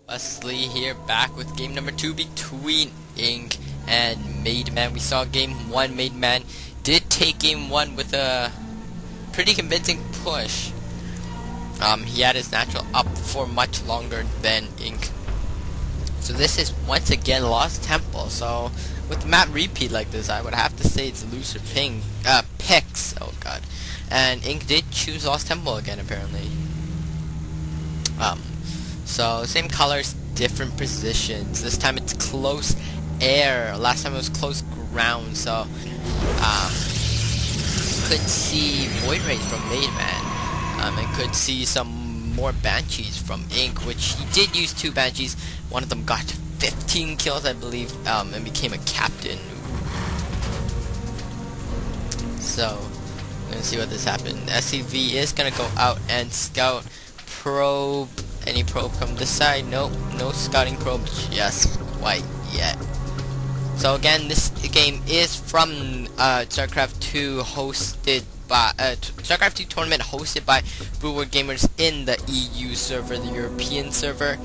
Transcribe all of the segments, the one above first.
Wysley here, back with game number 2 between Ink and Mademan. We saw game 1. Mademan did take game 1 with a pretty convincing push. He had his natural up for much longer than Ink. So this is once again Lost Temple. So with the map repeat like this, I would have to say it's looser picks. Oh god. And Ink did choose Lost Temple again apparently. So same colors, different positions. This time it's close air. Last time it was close ground. So could see Void Rays from Mademan. And could see some more Banshees from Ink, which he did use 2 Banshees. One of them got 15 kills, I believe, and became a captain. So we're gonna see what this happened. SCV is gonna go out and scout. Probe. Any probe from this side? Nope, no scouting probe just quite yet. So again, this game is from Starcraft 2 hosted by Starcraft 2 tournament hosted by BroodWar gamers in the EU server, the European server.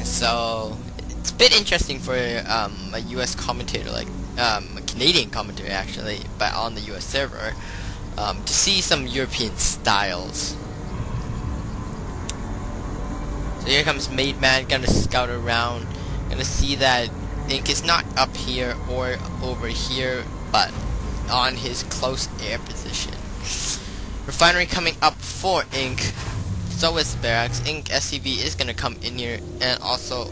So it's a bit interesting for a US commentator, like a Canadian commentator actually, but on the US server, to see some European styles. So here comes Mademan, gonna scout around, gonna see that Ink is not up here or over here, but on his close air position. Refinery coming up for Ink, so is Barracks. Ink SCV is gonna come in here and also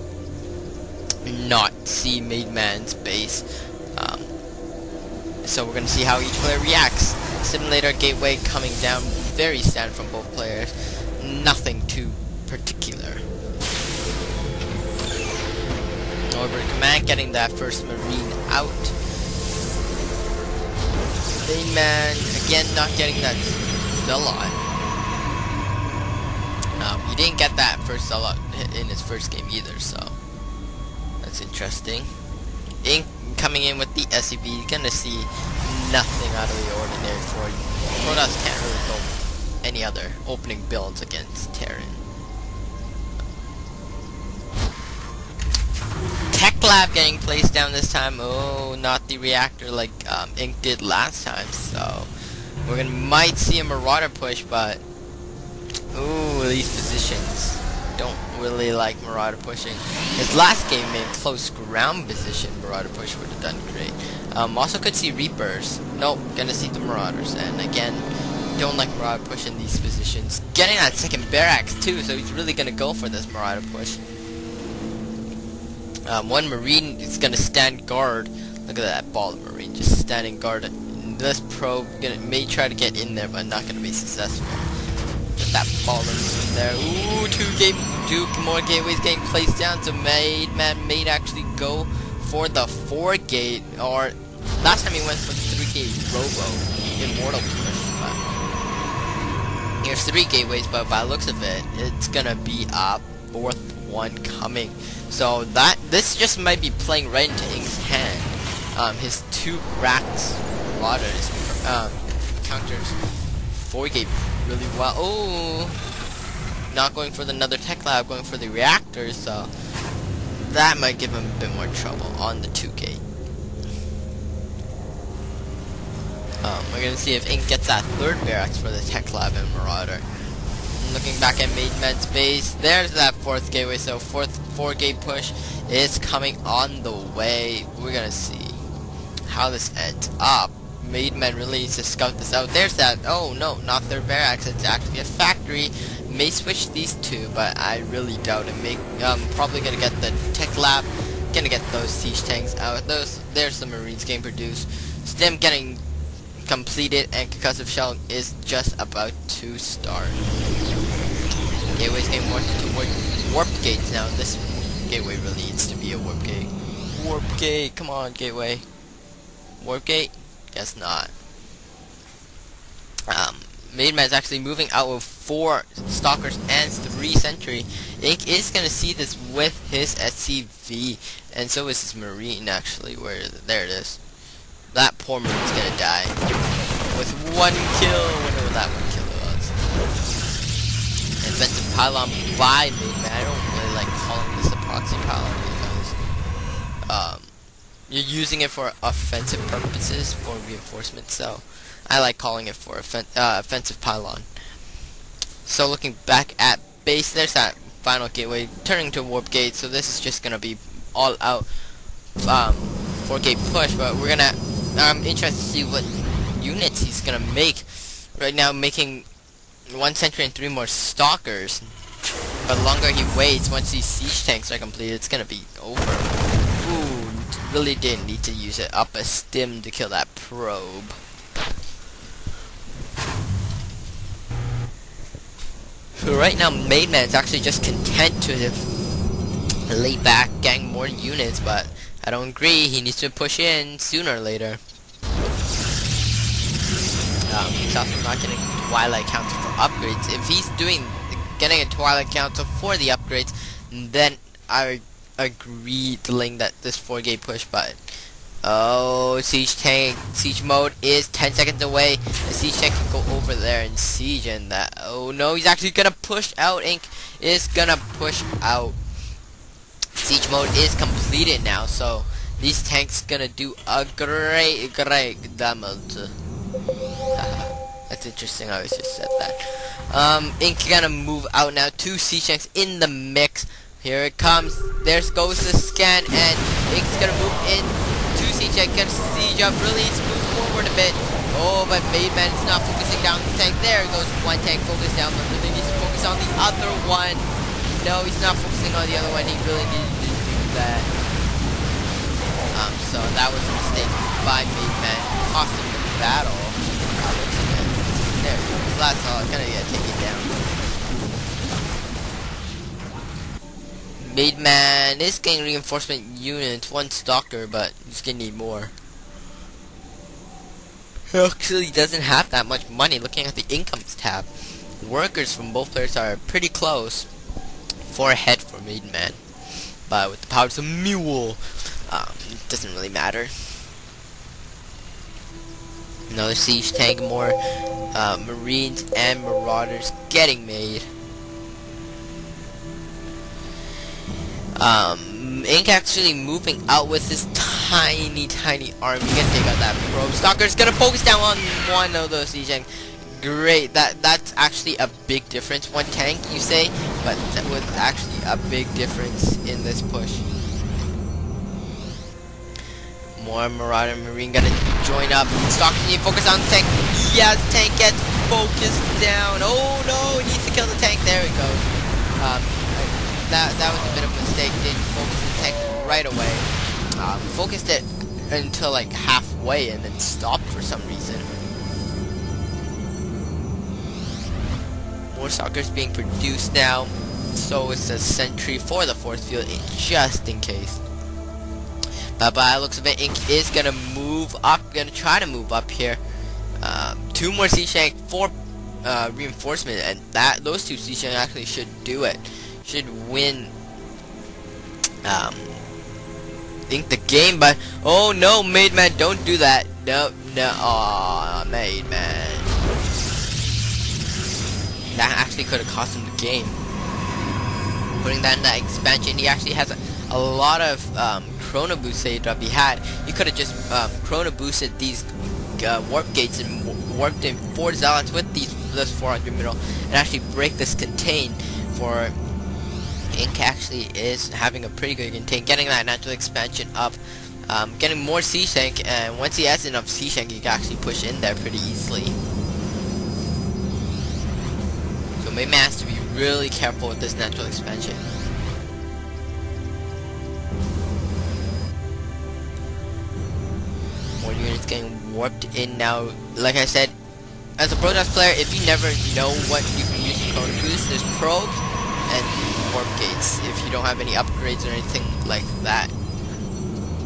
not see Mademan's base. So we're gonna see how each player reacts. Simulator Gateway coming down, very standard from both players. Nothing too particular. Over to command, getting that first Marine out. Mademan again not getting that Zealot. He didn't get that first Zealot in his first game either, so that's interesting. Ink coming in with the SCV, gonna see nothing out of the ordinary for you. Protoss can't really go any other opening builds against Terran. Tech Lab getting placed down this time. Oh, not the reactor like Ink did last time. So we're might see a Marauder push, but ooh, these positions don't really like Marauder pushing. His last game in close ground position, Marauder push would have done great. Also could see Reapers. Nope, gonna see the Marauders, and again, don't like Marauder push in these positions. Getting that second Barracks too, so he's really gonna go for this Marauder push. One Marine is gonna stand guard. Look at that ball of Marine just standing guard. This probe may try to get in there, but not gonna be successful. Get that ball of Marine there. Ooh, two more gateways getting placed down. So Mademan may actually go for the 4 gate, or last time he went for the 3 gate Robo Immortal push. But here's 3 gateways, but by the looks of it, it's gonna be a 4th one coming. So this just might be playing right into Ink's hand. His 2 racks Marauders counters 4 gate really well. Oh, not going for another Tech Lab, going for the reactors. So that might give him a bit more trouble on the 2 gate. We're gonna see if Ink gets that 3rd barracks for the Tech Lab and Marauder. Looking back at Mademan's base, there's that 4th gateway, so 4 gate push is coming on the way. We're gonna see how this ends up. Mademan really needs to scout this out. There's that, oh no, not their barracks, it's actually a factory. May switch these 2, but I really doubt it. Probably gonna get the Tech Lab, gonna get those siege tanks out. There's the Marines getting produced. Stim getting completed, and concussive shell is just about to start. Gateway's getting more towards warp gates now. This gateway really needs to be a warp gate. Warp gate, come on, gateway. Warp gate? Guess not. Mademan's actually moving out with 4 Stalkers and 3 Sentry. Ink is gonna see this with his SCV, and so is his Marine actually. There it is. That poor Marine's gonna die with 1 kill. Wonder what that 1 kill was. Defensive pylon by Mademan. I don't really like you're using it for offensive purposes, for reinforcement. So I like calling it for offensive pylon. So looking back at base, there's that final gateway turning to warp gate. So this is just gonna be all out 4-gate push, but we're gonna. I'm interested to see what units he's gonna make. Right now, making 1 sentry and 3 more stalkers. But the longer he waits, once these siege tanks are completed, it's gonna be over. Ooh, really didn't need to use it up a stim to kill that probe. So right now, Mademan's actually just content to lay back, gang more units, but I don't agree. He needs to push in sooner or later. He's also not getting Twilight Council for upgrades. If he's getting a Twilight Council for the upgrades, then I agree delaying this 4-gate push. But oh, siege mode is 10 seconds away. The siege tank can go over there and siege, and that. Oh no, he's actually gonna push out. Ink is gonna push out. Siege mode is completed now, so these tanks gonna do a great damage. That's interesting. I always just said that. Ink gonna move out now. 2 siege tanks in the mix. Here it comes. There goes the scan, and Ink's gonna move in. 2 siege tanks gonna siege up. Really needs to move forward a bit. Oh, but Mademan is not focusing down the tank. There goes 1 tank focused down, but really needs to focus on the other one. No, he's not focusing on the other one. He really needed to do that. So that was a mistake by Mademan. Cost him the battle. There we go. So that's all. Gonna get taken down. Mademan is getting reinforcement units, 1 stalker, but he's gonna need more. He actually doesn't have that much money. Looking at the incomes tab, workers from both players are pretty close. 4 ahead for Mademan, but with the powers of Mule, it doesn't really matter. Another siege tank, more Marines and Marauders getting made. Ink actually moving out with this tiny army. Gonna take out that probe. Stalker's gonna focus down on one of those siege tanks. Great, that's actually a big difference. 1 tank, you say, but that was actually a big difference in this push. More Marauder Marine gonna join up. Stalker need to focus on the tank. Yes, tank gets focused down. Oh no, he needs to kill the tank. There it goes. That was a bit of a mistake. Didn't focus the tank right away. Focused it until like halfway and then stopped for some reason. More stalkers being produced now, so it's a sentry for the 4th field just in case. But by the looks of it, Ink is gonna move up, gonna try to move up here. 2 more siege tank for reinforcement, and those 2 siege tanks actually should do it. Should win Ink the game, but oh no, Mademan, don't do that. No, aw, Mademan. That actually could have cost him the game. Putting that in that expansion, he actually has a lot of chrono boost saved up. He could have just chrono boosted these warp gates and warped in 4 zealots with this 400 middle and actually break this contain. For Ink actually is having a pretty good contain, getting that natural expansion up, getting more siege tank, and once he has enough siege tank, he can actually push in there pretty easily. Mademan has to be really careful with this natural expansion. More units getting warped in now. Like I said, as a Protoss player, if you never know what you can use to chrono boost, there's probes and warp gates. If you don't have any upgrades or anything like that,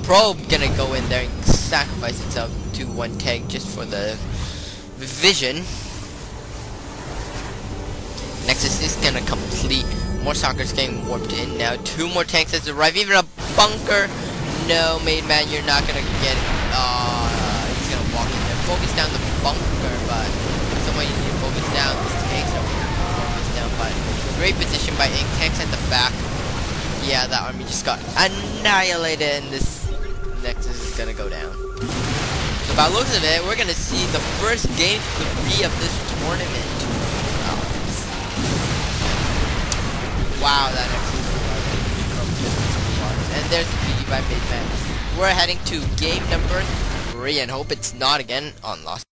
probe gonna go in there and sacrifice itself to 1 tank just for the vision. Nexus is gonna complete. More stalkers getting warped in now. 2 more tanks has arrived. Even a bunker. No, Mademan, you're not gonna get it. He's gonna walk in there. Focus down the bunker, but someone you need to focus down. These tanks don't focus down, but great position by Ink. Tanks at the back. Yeah, that army just got annihilated, and this Nexus is is gonna go down. So by the looks of it, we're gonna see the first game 3 of this tournament. Wow, that actually was. And there's the GG by Mademan. We're heading to game number 3 and hope it's not again on Lost.